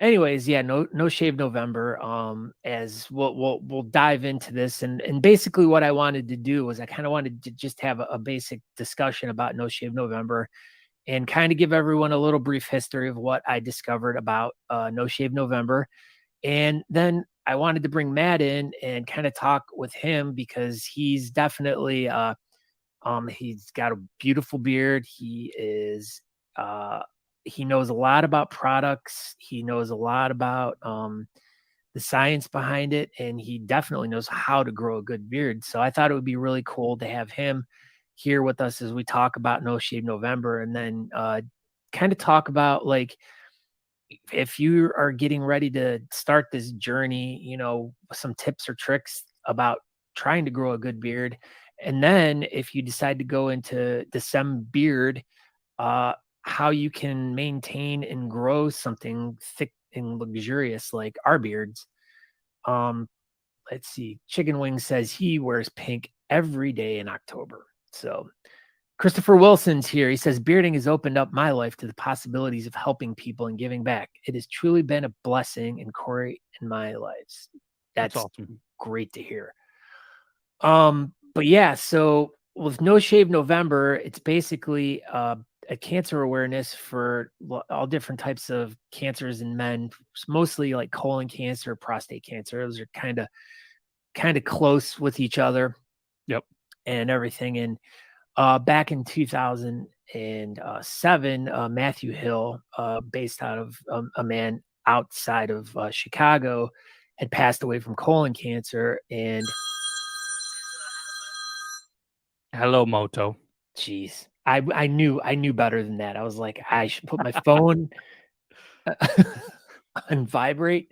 anyways, yeah, no shave November. As we'll dive into this, and basically what I wanted to do was I kind of wanted to just have a basic discussion about No Shave November and kind of give everyone a little brief history of what I discovered about No Shave November. And then I wanted to bring Matt in and kind of talk with him because he's definitely he's got a beautiful beard. Uh he knows a lot about products. He knows a lot about the science behind it, and he definitely knows how to grow a good beard. So I thought it would be really cool to have him here with us as we talk about No Shave November, and then kind of talk about like if you are getting ready to start this journey, some tips or tricks about trying to grow a good beard. And then if you decide to go into December beard, uh, how you can maintain and grow something thick and luxurious like our beards. Um, let's see. Chicken Wing says he wears pink every day in October. So Christopher Wilson's here. He says, bearding has opened up my life to the possibilities of helping people and giving back. It has truly been a blessing in Corey and my lives. That's awesome. great to hear. But yeah, so with No Shave November, it's basically a cancer awareness for all different types of cancers in men, mostly like colon cancer, prostate cancer. Those are kind of close with each other. Yep. And everything. And back in 2007, Matthew Hill, based out of a man outside of Chicago, had passed away from colon cancer. And hello, Moto. geez, I knew better than that. I was like, I should put my phone on vibrate.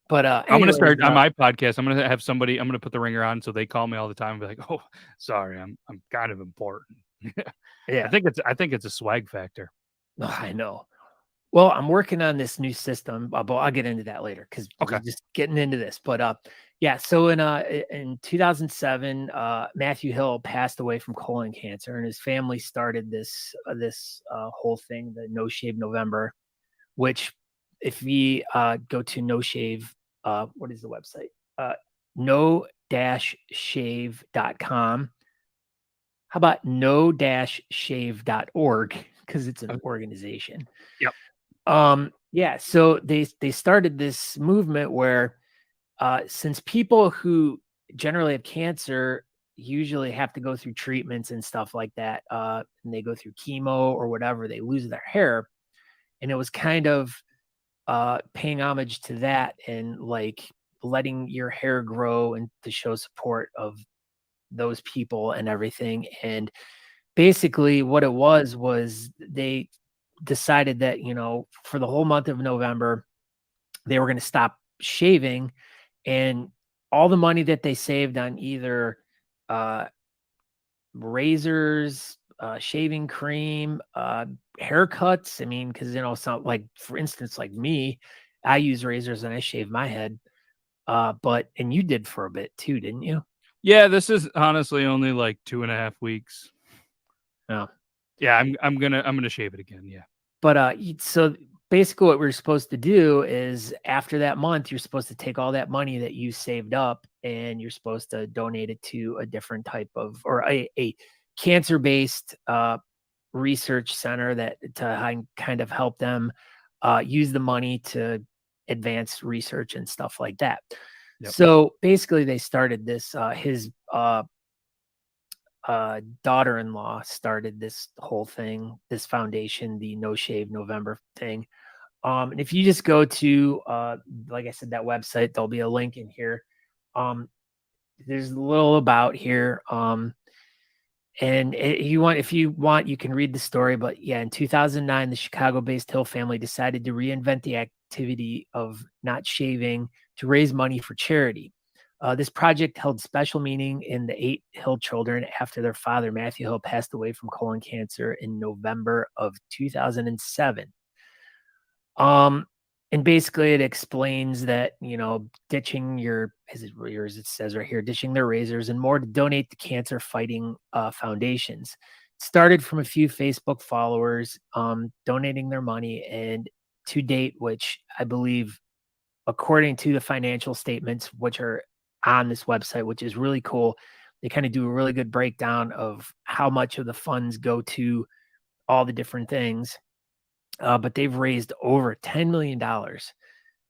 But I'm gonna anyways, start on my podcast. I'm gonna have somebody. I'm gonna put the ringer on so they call me all the time and be like, "Oh, sorry, I'm kind of important." yeah, I think it's a swag factor. oh, I know. Well, I'm working on this new system, but I'll get into that later because we're Okay. just getting into this. But yeah. So in 2007, Matthew Hill passed away from colon cancer, and his family started this whole thing, the No Shave November, which if we go to No Shave, what is the website? No-shave.com. How about no-shave.org? Because it's an organization. Yep. Yeah, so they started this movement where since people who generally have cancer usually have to go through treatments and stuff like that, and they go through chemo or whatever, they lose their hair. And it was kind of paying homage to that and like letting your hair grow and to show support of those people and everything. And basically what it was they decided that, for the whole month of November, they were going to stop shaving, and all the money that they saved on either uh, razors, shaving cream, haircuts. I mean, because some like for instance, like me, I use razors and I shave my head. And you did for a bit too, didn't you? Yeah, this is honestly only like 2.5 weeks. No. Yeah, I'm gonna shave it again. Yeah. But so basically what we're supposed to do is after that month, you're supposed to take all that money that you saved up and you're supposed to donate it to a different type of, or a cancer-based research center that to kind of help them use the money to advance research and stuff like that. Yep. So basically they started this, his daughter-in-law started this whole thing, this foundation, the No Shave November thing. And if you just go to, like I said, that website, there'll be a link in here. There's a little about here. And if you want, you can read the story. But yeah, in 2009, the Chicago-based Hill family decided to reinvent the activity of not shaving to raise money for charity. This project held special meaning in the 8 Hill children after their father, Matthew Hill, passed away from colon cancer in November of 2007. And basically it explains that, ditching as it says right here, ditching their razors and more to donate to cancer fighting foundations. It started from a few Facebook followers donating their money, and to date, which I believe, according to the financial statements, which are on this website, which is really cool, they kind of do a really good breakdown of how much of the funds go to all the different things. But they've raised over $10 million,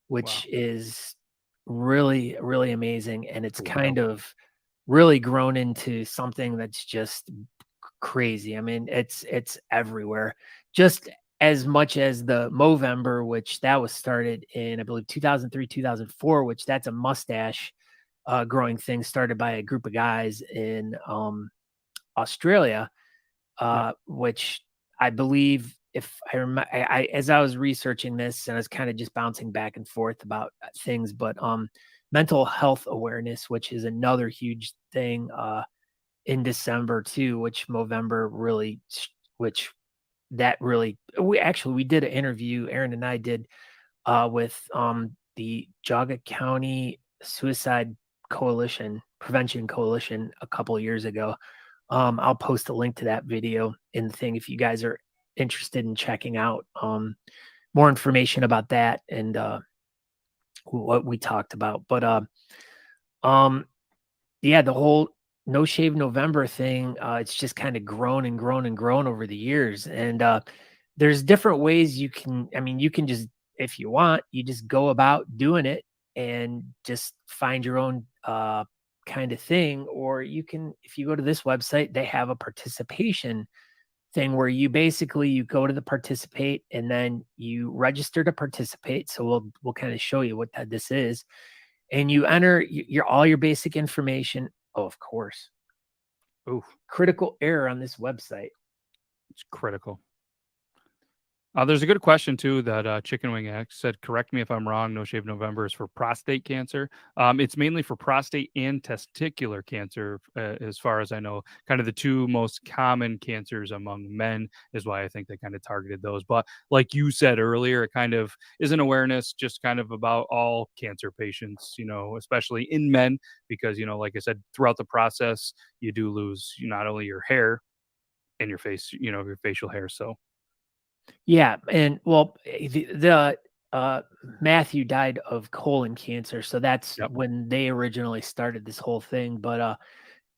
which is really, really amazing. And it's kind of really grown into something that's just crazy. I mean, it's everywhere. Just as much as the Movember, which that was started in, I believe, 2003, 2004, which that's a mustache growing thing started by a group of guys in Australia, which I believe, if I remember, as I was researching this and I was kind of just bouncing back and forth about things, but mental health awareness, which is another huge thing in December too, which Movember really, which that really, we did an interview, Aaron and I did, with the Jaga County Suicide Prevention Coalition a couple of years ago. I'll post a link to that video in the thing if you guys are interested in checking out more information about that and what we talked about. But yeah, the whole No Shave November thing, it's just kind of grown and grown and grown over the years. And there's different ways you can just, if you want, you just go about doing it and just find your own kind of thing. Or you can, if you go to this website, they have a participation thing where you go to the participate and then you register to participate. So we'll kind of show you what this is, and you enter all your basic information. Oh, of course. Oh, critical error on this website. It's critical. There's a good question too that Chicken Wing X said. Correct me if I'm wrong. No Shave November is for prostate cancer. It's mainly for prostate and testicular cancer, as far as I know. Kind of the two most common cancers among men is why I think they kind of targeted those. But like you said earlier, it kind of is an awareness, just kind of about all cancer patients, especially in men, because like I said, throughout the process, you do lose not only your hair and your face, your facial hair. So. Yeah, and well, the Matthew died of colon cancer, so that's when they originally started this whole thing. But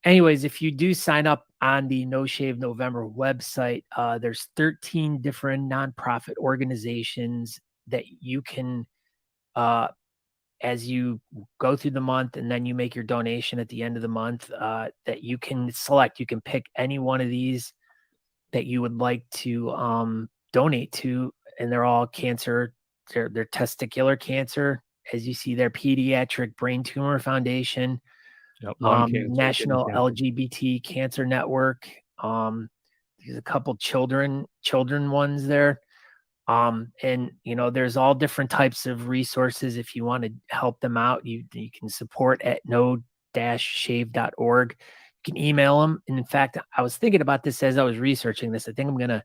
anyways, if you do sign up on the No Shave November website, there's 13 different nonprofit organizations that you can, as you go through the month and then you make your donation at the end of the month, that you can select. You can pick any one of these that you would like to donate to, and they're all cancer. They're testicular cancer, as you see, their Pediatric Brain Tumor Foundation, lung cancer, National LGBT Cancer Network. There's a couple children ones there. And there's all different types of resources. If you want to help them out, you can support at no-shave.org. You can email them. And in fact, I was thinking about this as I was researching this. I think I'm going to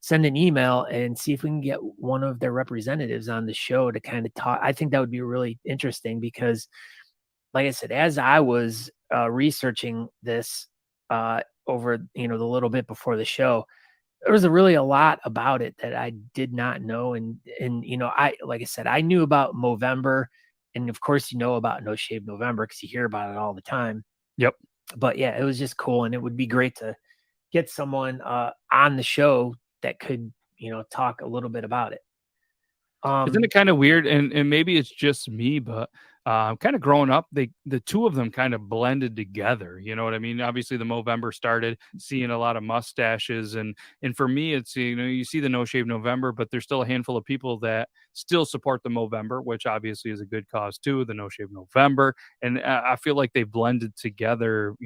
send an email and see if we can get one of their representatives on the show to kind of talk. I think that would be really interesting because, like I said, as I was researching this over, the little bit before the show, there was really a lot about it that I did not know. And like I said, I knew about Movember, and of course, about No Shave November because you hear about it all the time. Yep. But yeah, it was just cool, and it would be great to get someone on the show that could, talk a little bit about it. Isn't it kind of weird? And maybe it's just me, but kind of growing up, the two of them kind of blended together. You know what I mean? Obviously, the Movember started seeing a lot of mustaches, and for me, it's you see the No Shave November, but there's still a handful of people that still support the Movember, which obviously is a good cause too. The No Shave November, and I feel like they blended together,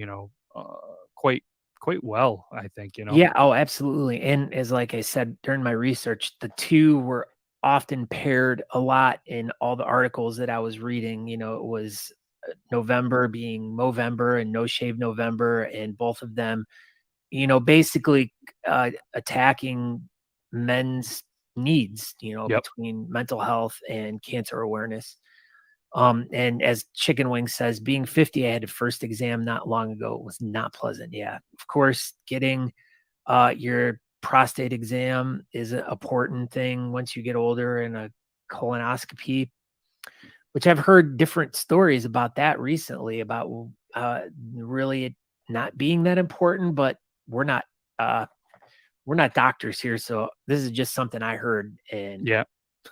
quite well, I think. Yeah. Oh, absolutely. And as like I said during my research, the two were often paired a lot in all the articles that I was reading. It was November being Movember and No Shave November, and both of them, basically attacking men's needs, between mental health and cancer awareness. And as Chicken Wing says, being 50, I had a first exam not long ago. It was not pleasant. Yeah, of course, getting your prostate exam is an important thing once you get older, and a colonoscopy, which I've heard different stories about that recently about really it not being that important, but we're not doctors here, so this is just something I heard. And Yeah.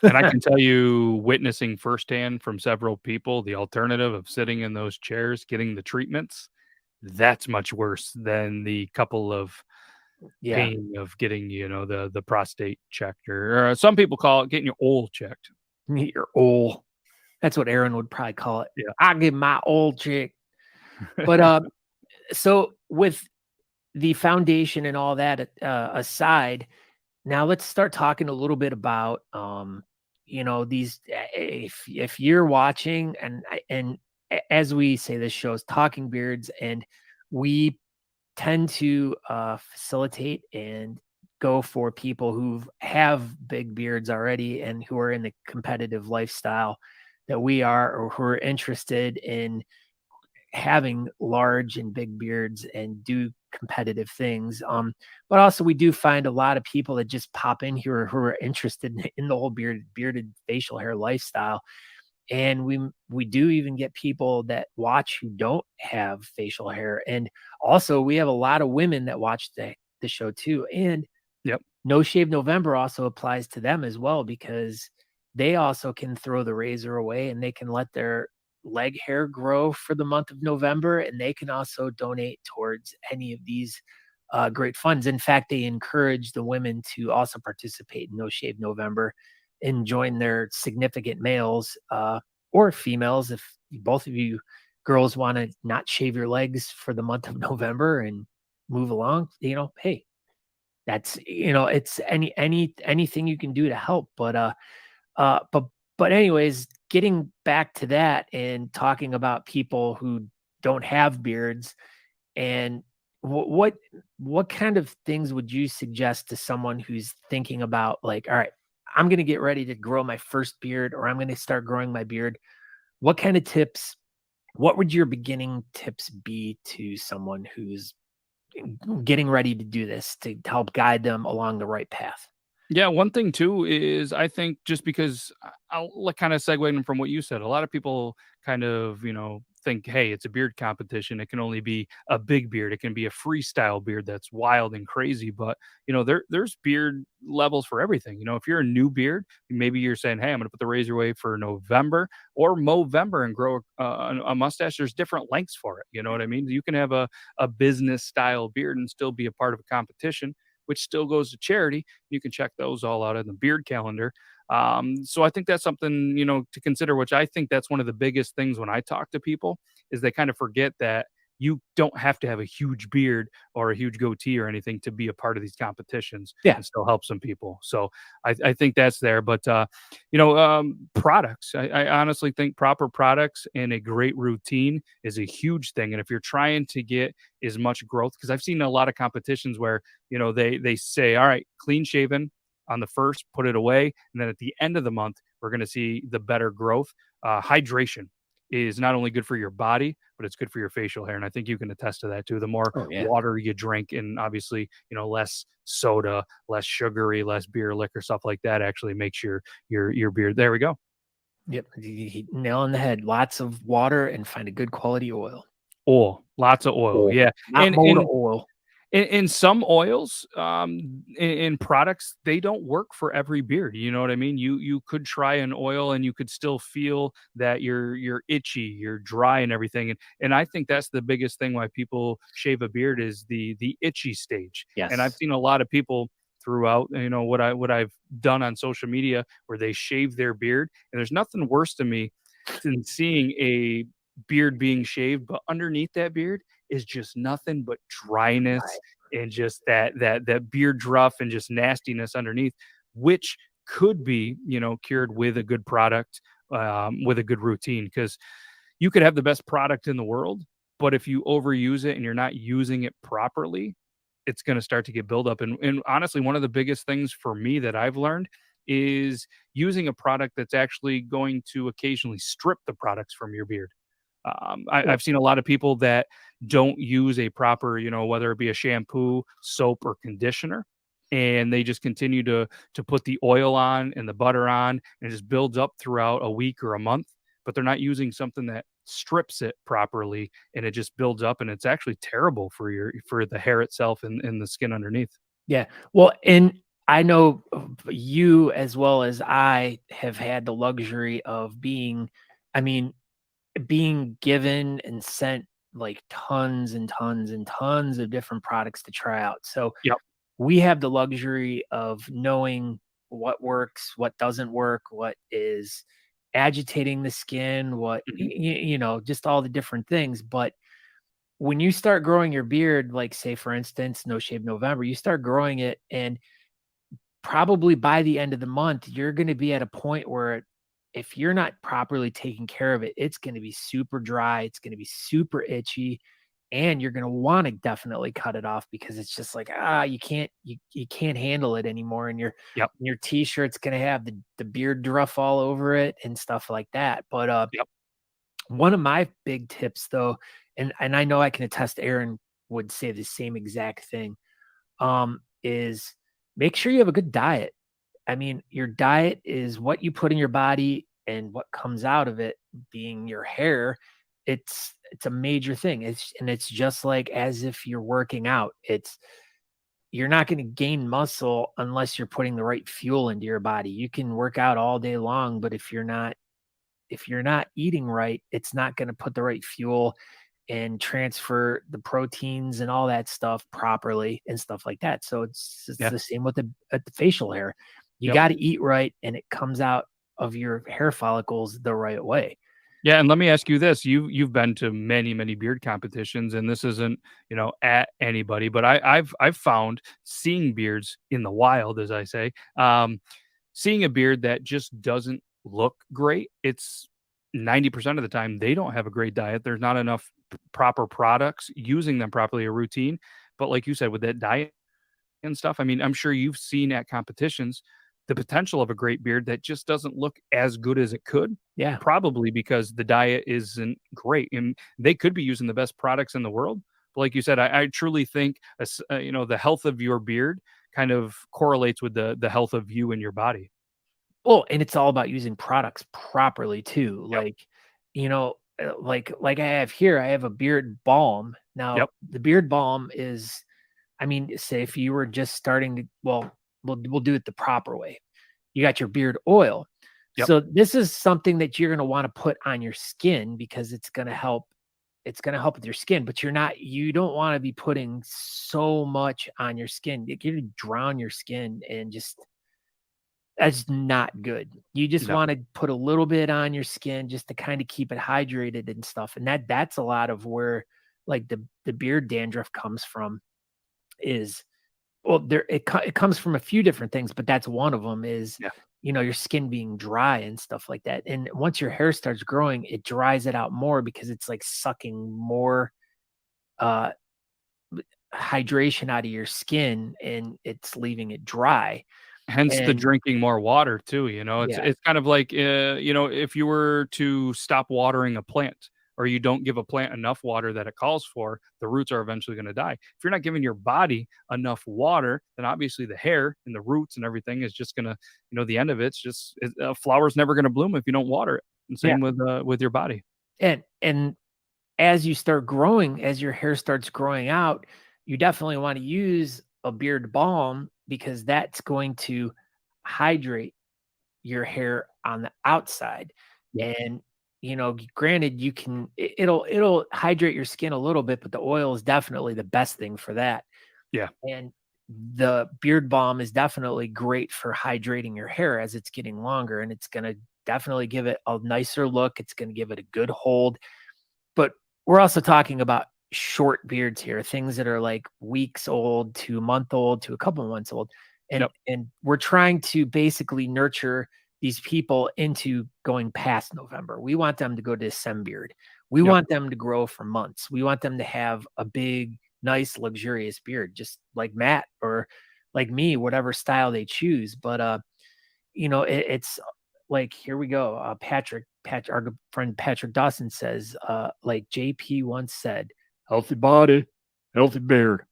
And I can tell you, witnessing firsthand from several people, the alternative of sitting in those chairs, getting the treatments, that's much worse than the couple of yeah, pain of getting, the prostate checked, or some people call it getting your oil checked. your old. That's what Aaron would probably call it. Yeah. I give my old chick. But so with the foundation and all that aside, now let's start talking a little bit about these. If you're watching, and as we say, this show's Talking Beards, and we tend to facilitate and go for people who have big beards already and who are in the competitive lifestyle that we are, or who are interested in having large and big beards and do competitive things. But also we do find a lot of people that just pop in here who are interested in the whole bearded facial hair lifestyle. And we do even get people that watch who don't have facial hair. And also we have a lot of women that watch the show too. And Yep. No Shave November also applies to them as well, because they also can throw the razor away and they can let their leg hair grow for the month of November, and they can also donate towards any of these great funds. In fact, they encourage the women to also participate in No Shave November and join their significant males or females. If both of you girls want to not shave your legs for the month of November and move along, hey, that's, it's anything you can do to help. But anyways, getting back to that and talking about people who don't have beards, and what kind of things would you suggest to someone who's thinking about, like, all right, I'm going to get ready to grow my first beard, or I'm going to start growing my beard. What kind of tips, what would your beginning tips be to someone who's getting ready to do this, to help guide them along the right path? Yeah, one thing too is I think just because I'll kind of segue from what you said. A lot of people kind of, think, hey, it's a beard competition. It can only be a big beard. It can be a freestyle beard that's wild and crazy. But, there's beard levels for everything. If you're a new beard, maybe you're saying, hey, I'm going to put the razor away for November or Movember and grow a mustache. There's different lengths for it. You know what I mean? You can have a business style beard and still be a part of a competition, which still goes to charity. You can check those all out in the beard calendar. So I think that's something, to consider, which I think that's one of the biggest things when I talk to people is they kind of forget that you don't have to have a huge beard or a huge goatee or anything to be a part of these competitions Yeah. and still help some people. So I think that's there. But, products, I honestly think proper products and a great routine is a huge thing. And if you're trying to get as much growth, because I've seen a lot of competitions where, they say, all right, clean shaven on the first, put it away. And then at the end of the month, we're going to see the better growth. Hydration is not only good for your body, but it's good for your facial hair. And I think you can attest to that too. The more water you drink, and obviously, less soda, less sugary, less beer, liquor, stuff like that actually makes your beard. There we go. Yep. Nail on the head. Lots of water and find a good quality oil. Oil, lots of oil. Yeah. Not motor oil. In some oils, in products, they don't work for every beard. You know what I mean? You could try an oil and you could still feel that you're itchy, you're dry and everything. And I think that's the biggest thing why people shave a beard is the itchy stage. Yes. And I've seen a lot of people throughout, what I've done on social media where they shave their beard. And there's nothing worse to me than seeing a beard being shaved, but underneath that beard is just nothing but dryness and just that beard rough and just nastiness underneath, which could be, cured with a good product, with a good routine. Because you could have the best product in the world, but if you overuse it and you're not using it properly, it's going to start to get buildup. And honestly, one of the biggest things for me that I've learned is using a product that's actually going to occasionally strip the products from your beard. I've seen a lot of people that don't use a proper, whether it be a shampoo, soap, or conditioner. and they just continue to put the oil on and the butter on, and it just builds up throughout a week or a month. But they're not using something that strips it properly, and it just builds up, and it's actually terrible for the hair itself and the skin underneath. Yeah. Well, and I know you as well as I have had the luxury of being, I mean, being given and sent like tons and tons and tons of different products to try out. So Yep. we have the luxury of knowing what works, what doesn't work, what is agitating the skin, what, Mhm. just all the different things. But when you start growing your beard, like say, for instance, No Shave November, you start growing it, and probably by the end of the month, you're going to be at a point where if you're not properly taking care of it, it's going to be super dry. It's going to be super itchy, and you're going to want to definitely cut it off because it's just like, you can't handle it anymore. And Yep. your t-shirt's going to have the beard druff all over it and stuff like that. But, Yep. one of my big tips though, and I know I can attest Aaron would say the same exact thing, is make sure you have a good diet. I mean, your diet is what you put in your body and what comes out of it being your hair. It's a major thing. It's just like as if you're working out. You're not going to gain muscle unless you're putting the right fuel into your body. You can work out all day long, but if you're not eating right, it's not going to put the right fuel and transfer the proteins and all that stuff properly and stuff like that. So it's Yeah. the same with the facial hair. You Yep. got to eat right, and it comes out of your hair follicles the right way. Yeah, and let me ask you this: you've been to many beard competitions, and this isn't at anybody, but I've found seeing beards in the wild, as I say, seeing a beard that just doesn't look great. It's 90% of the time they don't have a great diet. There's not enough proper products using them properly, a routine. But like you said, with that diet and stuff, I mean, I'm sure you've seen at competitions the potential of a great beard that just doesn't look as good as it could. Yeah. Probably because the diet isn't great, and they could be using the best products in the world. But like you said, I truly think the health of your beard kind of correlates with the health of you and your body. Well, and it's all about using products properly too. Yep. Like, like I have here, I have a beard balm. Now, Yep. the beard balm is, I mean, say if you were just starting to, well, we'll do it the proper way. You got your beard oil. Yep. So this is something that you're going to want to put on your skin because it's going to help. It's going to help with your skin, but you don't want to be putting so much on your skin. You're going to drown your skin and just, that's not good. You just No. want to put a little bit on your skin just to kind of keep it hydrated and stuff. And that's a lot of where like the beard dandruff comes from is, well, it comes from a few different things, but that's one of them is, Yeah. your skin being dry and stuff like that. And once your hair starts growing, it dries it out more because it's like sucking more uh hydration out of your skin and it's leaving it dry. Hence the And drinking more water too, it's yeah, it's kind of like, if you were to stop watering a plant or you don't give a plant enough water that it calls for, the roots are eventually going to die. If you're not giving your body enough water, then obviously the hair and the roots and everything is just going to, the end of it's just, a flower's never going to bloom if you don't water it. And yeah. same with your body. And as you start growing, as your hair starts growing out, you definitely want to use a beard balm because that's going to hydrate your hair on the outside. Yeah. And granted, it'll hydrate your skin a little bit, but the oil is definitely the best thing for that. Yeah. And the beard balm is definitely great for hydrating your hair as it's getting longer, and it's going to definitely give it a nicer look. It's going to give it a good hold. But we're also talking about short beards here, things that are like weeks old to a month old to a couple of months old. And Yep. and we're trying to basically nurture these people into going past November. We want them to go to December beard. We Yep. want them to grow for months. We want them to have a big, nice, luxurious beard, just like Matt or like me, whatever style they choose. But it's like, here we go. Our good friend Patrick Dawson says, like JP once said, healthy body, healthy beard.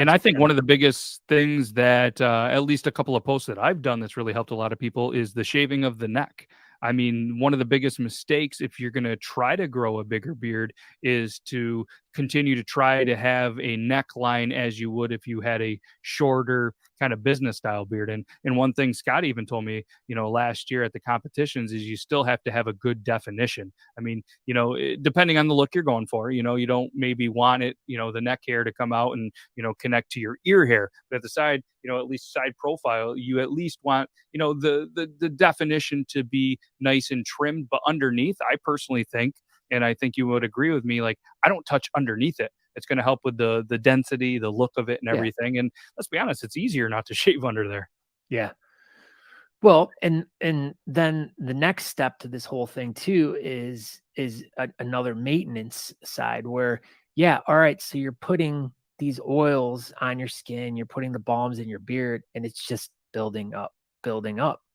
And I think one of the biggest things that, at least a couple of posts that I've done that's really helped a lot of people is the shaving of the neck. I mean, one of the biggest mistakes if you're going to try to grow a bigger beard is to continue to try to have a neckline as you would if you had a shorter kind of business style beard. And one thing Scott even told me, last year at the competitions is you still have to have a good definition. I mean, depending on the look you're going for, you don't maybe want it, the neck hair to come out and, connect to your ear hair, but at the side, at least side profile, you at least want, the definition to be nice and trimmed, but underneath, I personally think, and I think you would agree with me, like I don't touch underneath it. It's going to help with the density, the look of it and everything. And let's be honest, it's easier not to shave under there. Yeah. Well, and then the next step to this whole thing too is another maintenance side where, all right, so you're putting these oils on your skin, you're putting the balms in your beard, and it's just building up.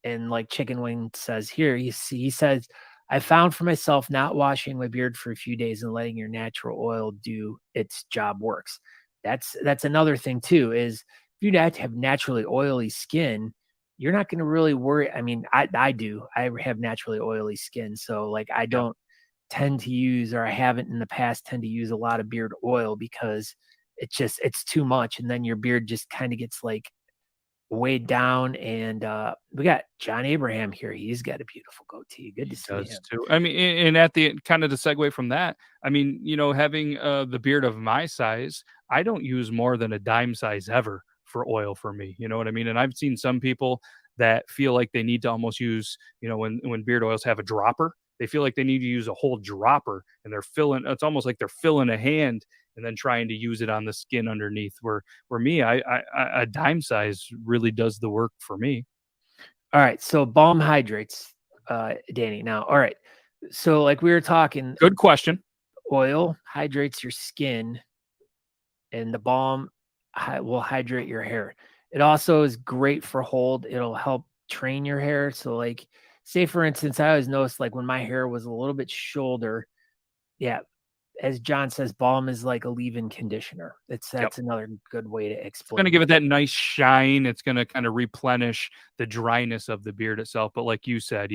And like Chicken Wing says here, he says, I found for myself not washing my beard for a few days and letting your natural oil do its job works. That's another thing too, is if you have naturally oily skin, you're not going to really worry. I mean, I do. I have naturally oily skin. So like I don't tend to use, or I haven't in the past tend to use a lot of beard oil because it's too much. And then your beard just kind of gets like weighed down. And we got John Abraham here. He's got a beautiful goatee. Good to see him too. I mean, and at the kind of to segue from that, I mean, having the beard of my size, I don't use more than a dime size ever for oil for me. You know what I mean? And I've seen some people that feel like they need to almost use, when beard oils have a dropper, they feel like they need to use a whole dropper and it's almost like they're filling a hand and then trying to use it on the skin underneath where me, I a dime size really does the work for me. All right. So balm hydrates, Danny. Now, all right. So like we were talking, good question. Oil hydrates your skin and the balm will hydrate your hair. It also is great for hold. It'll help train your hair. So like, say for instance, I always noticed like when my hair was a little bit shoulder, as John says, balm is like a leave-in conditioner. That's another good way to explain. It's going to give it that nice shine. It's going to kind of replenish the dryness of the beard itself. But like you said,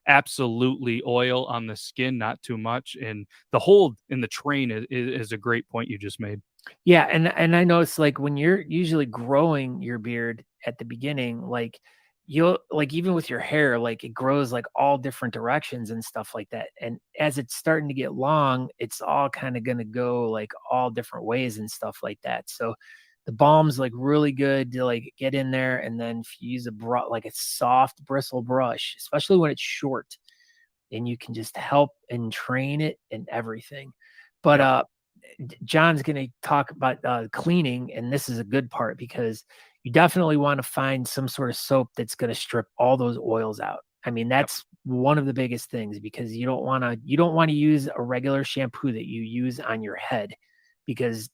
absolutely oil on the skin, not too much. And the hold in the train is a great point you just made. Yeah, and I noticed like when you're usually growing your beard at the beginning, like you'll like even with your hair, like it grows like all different directions and stuff like that. And as it's starting to get long, it's all kind of going to go like all different ways and stuff like that. So the balm's like really good to like get in there. And then if you use like a soft bristle brush, especially when it's short, and you can just help and train it and everything. But John's going to talk about cleaning, and this is a good part because you definitely want to find some sort of soap that's going to strip all those oils out. I mean, that's one of the biggest things because you don't want to use a regular shampoo that you use on your head because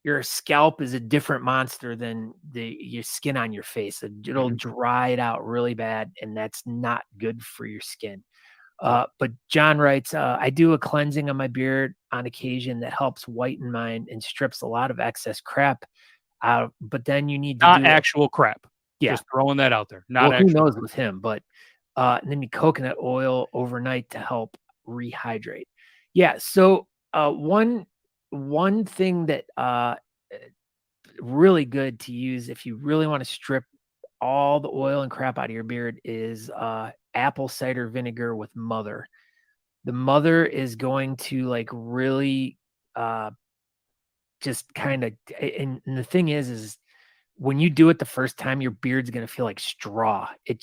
your scalp is a different monster than your skin on your face. It'll dry it out really bad, and that's not good for your skin. But John writes, I do a cleansing on my beard on occasion that helps whiten mine and strips a lot of excess crap out. But then you need to not actual crap. Yeah. Just throwing that out there. Not who knows with him, but and then you coconut oil overnight to help rehydrate. Yeah. So one thing that really good to use if you really want to strip all the oil and crap out of your beard is apple cider vinegar with mother. The mother is going to like really just kind of, and the thing is when you do it the first time, your beard's going to feel like straw. It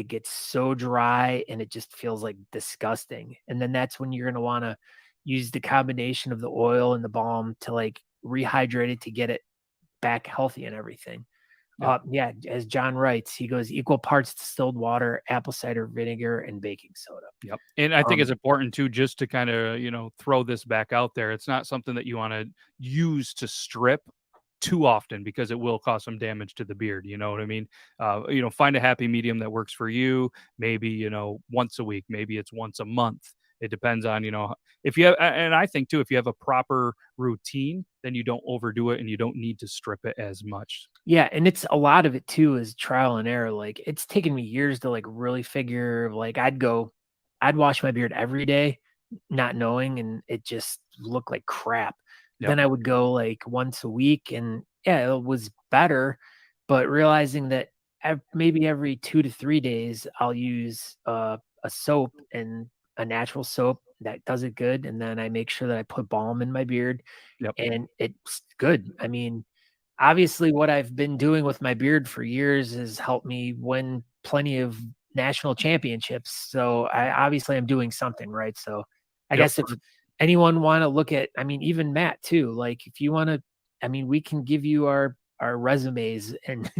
gets so dry and it just feels like disgusting. And then that's when you're going to want to use the combination of the oil and the balm to like rehydrate it to get it back healthy and everything. As John writes, he goes equal parts distilled water, apple cider vinegar, and baking soda. Yep. And I think it's important too, just to kind of, throw this back out there. It's not something that you want to use to strip too often because it will cause some damage to the beard. You know what I mean? Find a happy medium that works for you. Maybe, once a week, maybe it's once a month. It depends on, if you have, and I think too, if you have a proper routine, then you don't overdo it and you don't need to strip it as much. Yeah, and it's a lot of it too is trial and error. Like it's taken me years to like really figure like I'd wash my beard every day, not knowing, and it just looked like crap. Yep. Then I would go like once a week and yeah, it was better, but realizing that maybe every 2 to 3 days I'll use a soap and a natural soap that does it good. And then I make sure that I put balm in my beard Yep. and it's good. I mean, obviously what I've been doing with my beard for years has helped me win plenty of national championships. So I'm doing something right. So I Yep. guess if anyone want to look at, I mean, even Matt too, like if you want to, I mean, we can give you our resumes and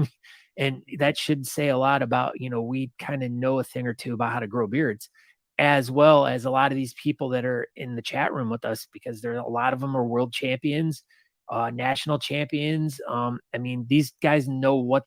and that should say a lot about, we kind of know a thing or two about how to grow beards, as well as a lot of these people that are in the chat room with us, because there a lot of them are world champions, national champions. I mean, these guys know what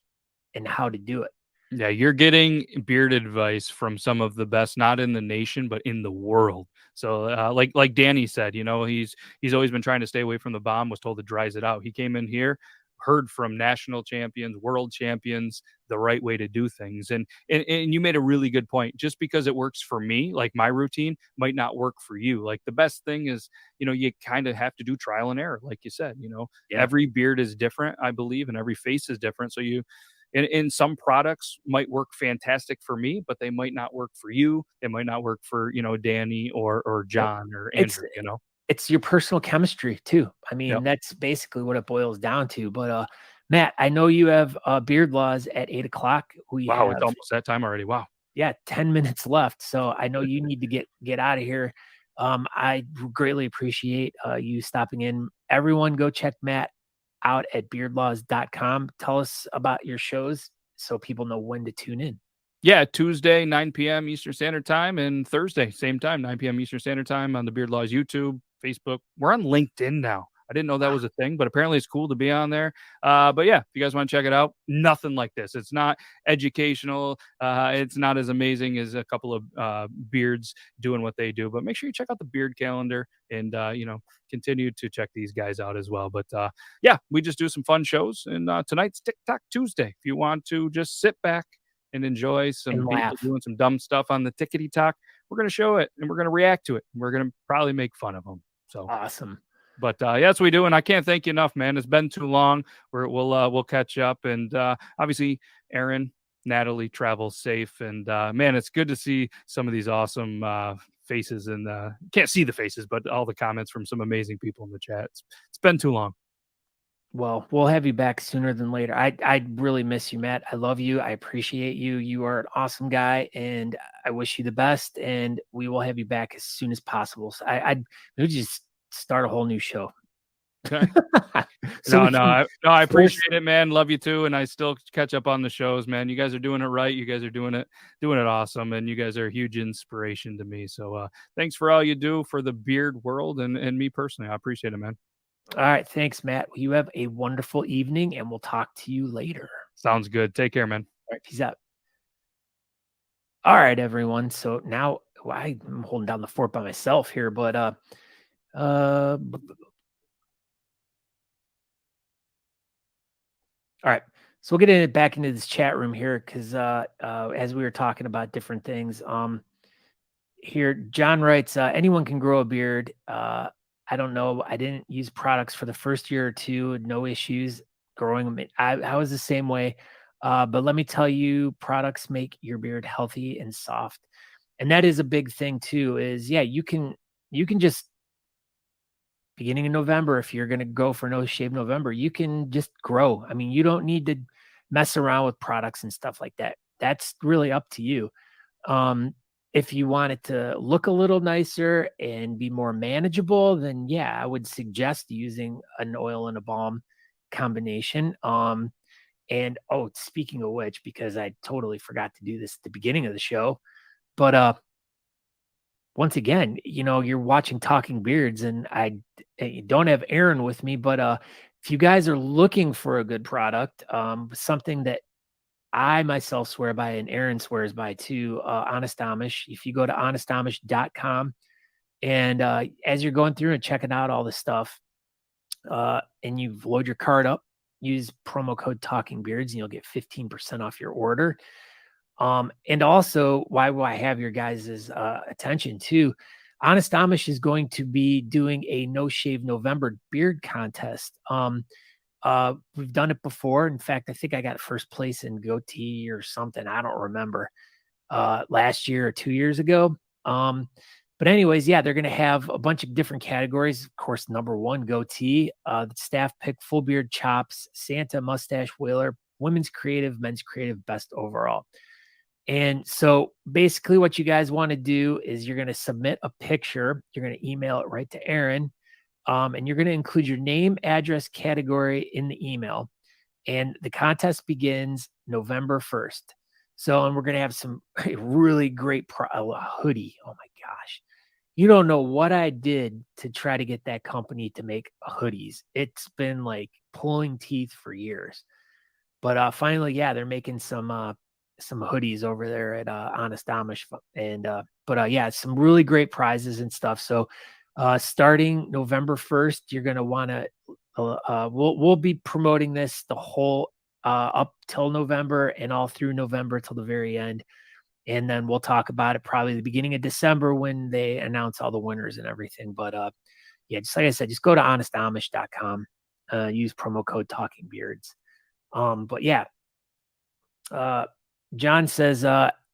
and how to do it. Yeah, you're getting beard advice from some of the best, not in the nation, but in the world. So, like Danny said, he's always been trying to stay away from the bomb. Was told to dries it out. He came in here, heard from national champions, world champions, the right way to do things. And you made a really good point. Just because it works for me, like my routine, might not work for you. Like the best thing is, you kind of have to do trial and error, like you said. Yeah. Every beard is different, I believe, and every face is different. So in some products might work fantastic for me, but they might not work for you. They might not work for, Danny or John or It's Andrew, it's your personal chemistry too. I mean, Yep. that's basically what it boils down to. But Matt, I know you have beard laws at 8 o'clock. We Wow, have it's almost that time already. Wow. 10 minutes left. So I know you need to get out of here. I greatly appreciate you stopping in. Everyone go check Matt out at beardlaws.com. Tell us about your shows so people know when to tune in. Yeah, Tuesday, 9 p.m. Eastern Standard Time, and Thursday, same time, 9 p.m. Eastern Standard Time on the Beard Laws YouTube, Facebook. We're on LinkedIn now. I didn't know that was a thing, but apparently it's cool to be on there. But yeah, if you guys want to check it out, nothing like this. It's not educational. It's not as amazing as a couple of beards doing what they do. But make sure you check out the beard calendar and continue to check these guys out as well. But yeah, we just do some fun shows, and tonight's TikTok Tuesday. If you want to just sit back and enjoy some And people laugh. doing some dumb stuff on the tickety talk, we're going to show it and we're going to react to it. We're going to probably make fun of them. So awesome. But yeah, that's what we do, and I can't thank you enough, man. It's been too long. We'll catch up, and obviously, Aaron, Natalie, travel safe, and man, it's good to see some of these awesome faces, and can't see the faces, but all the comments from some amazing people in the chat. It's been too long. Well, we'll have you back sooner than later. I really miss you, Matt. I love you. I appreciate you. You are an awesome guy, and I wish you the best. And we will have you back as soon as possible. So I'd just start a whole new show. Okay. I appreciate it, man. Love you too, and I still catch up on the shows, man. You guys are doing it right. You guys are doing it awesome, and you guys are a huge inspiration to me. So thanks for all you do for the beard world and me personally. I appreciate it, man. All right, thanks, Matt. You have a wonderful evening, and we'll talk to you later. Sounds good. Take care, man. All right, peace out. All right, everyone. So now I'm holding down the fort by myself here, but all right, so we'll get back into this chat room here because as we were talking about different things, here John writes, anyone can grow a beard. I don't know. I didn't use products for the first year or two. No issues growing them. I was the same way. But let me tell you, products make your beard healthy and soft. And that is a big thing too, is yeah, you can just beginning in November, if you're going to go for No Shave November, you can just grow. I mean, you don't need to mess around with products and stuff like that. That's really up to you. If you want it to look a little nicer and be more manageable, then yeah, I would suggest using an oil and a balm combination. And oh, speaking of which, because I totally forgot to do this at the beginning of the show, but once again, you're watching Talking Beards, and I don't have Aaron with me, but if you guys are looking for a good product, something that I myself swear by and Aaron swears by too, Honest Amish. If you go to honestamish.com, And as you're going through and checking out all this stuff, and you load your cart up, use promo code Talking Beards, and you'll get 15% off your order. And also, why will I have your guys' attention too? Honest Amish is going to be doing a No Shave November beard contest. We've done it before. In fact, I think I got first place in goatee or something. I don't remember. Last year or 2 years ago. But anyways, yeah, they're going to have a bunch of different categories. Of course, number one, goatee. The staff pick full beard chops, Santa, mustache, whaler, women's creative, men's creative, best overall. And so basically what you guys want to do is you're going to submit a picture. You're going to email it right to Aaron. And you're going to include your name, address, category in the email. And the contest begins November 1st. So, and we're going to have some really great hoodie. Oh my gosh. You don't know what I did to try to get that company to make hoodies. It's been like pulling teeth for years. But finally, yeah, they're making some hoodies over there at Honest Amish. And yeah, some really great prizes and stuff. So starting November 1st, you're going to want to we'll be promoting this the whole up till November and all through November till the very end. And then we'll talk about it probably the beginning of December when they announce all the winners and everything. But yeah, just like I said, just go to honestamish.com, use promo code Talking Beards. But yeah, John says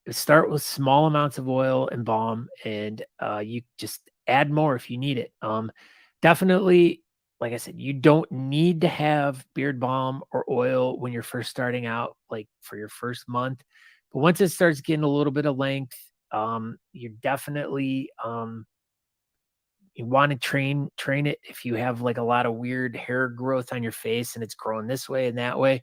start with small amounts of oil and balm, and you just add more if you need it. Definitely, like I said, you don't need to have beard balm or oil when you're first starting out, like for your first month. But once it starts getting a little bit of length, you're definitely you want to train it. If you have like a lot of weird hair growth on your face and it's growing this way and that way,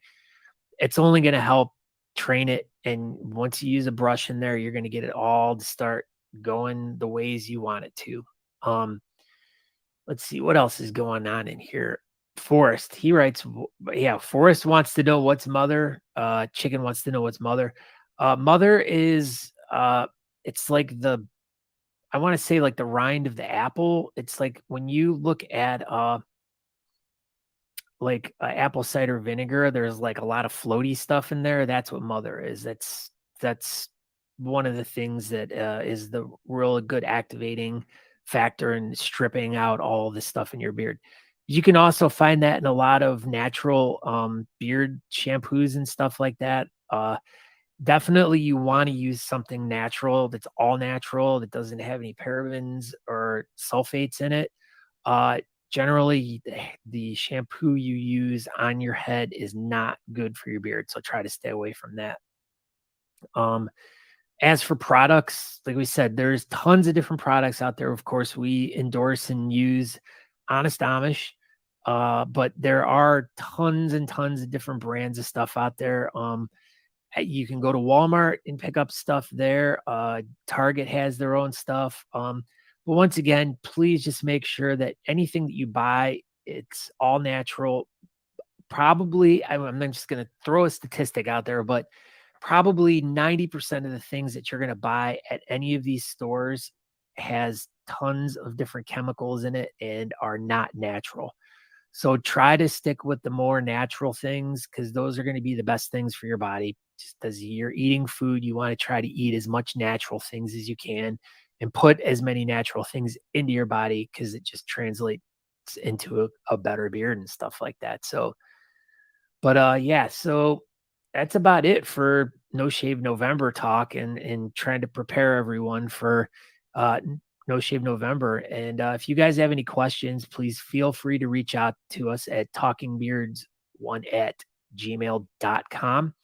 it's only going to help train it. And once you use a brush in there, you're going to get it all to start going the ways you want it to. Let's see what else is going on in here. Forrest, he writes, yeah, Forrest wants to know what's mother. Chicken wants to know what's mother. Mother is it's like I want to say like the rind of the apple. It's like when you look at like apple cider vinegar, there's like a lot of floaty stuff in there. That's what mother is. That's one of the things that is the real good activating factor in stripping out all this stuff in your beard. You can also find that in a lot of natural beard shampoos and stuff like that. Definitely you want to use something natural that's all natural, that doesn't have any parabens or sulfates in it. Generally, the shampoo you use on your head is not good for your beard, so try to stay away from that. As for products, like we said, there's tons of different products out there. Of course, we endorse and use Honest Amish, but there are tons and tons of different brands of stuff out there. You can go to Walmart and pick up stuff there. Target has their own stuff. But once again, please just make sure that anything that you buy, it's all natural. Probably, I'm just going to throw a statistic out there, but probably 90% of the things that you're going to buy at any of these stores has tons of different chemicals in it and are not natural. So try to stick with the more natural things because those are going to be the best things for your body. Just as you're eating food, you want to try to eat as much natural things as you can and put as many natural things into your body because it just translates into a better beard and stuff like that. So, but yeah, so that's about it for No Shave November talk and trying to prepare everyone for No Shave November. And if you guys have any questions, please feel free to reach out to us at talkingbeards1@gmail.com.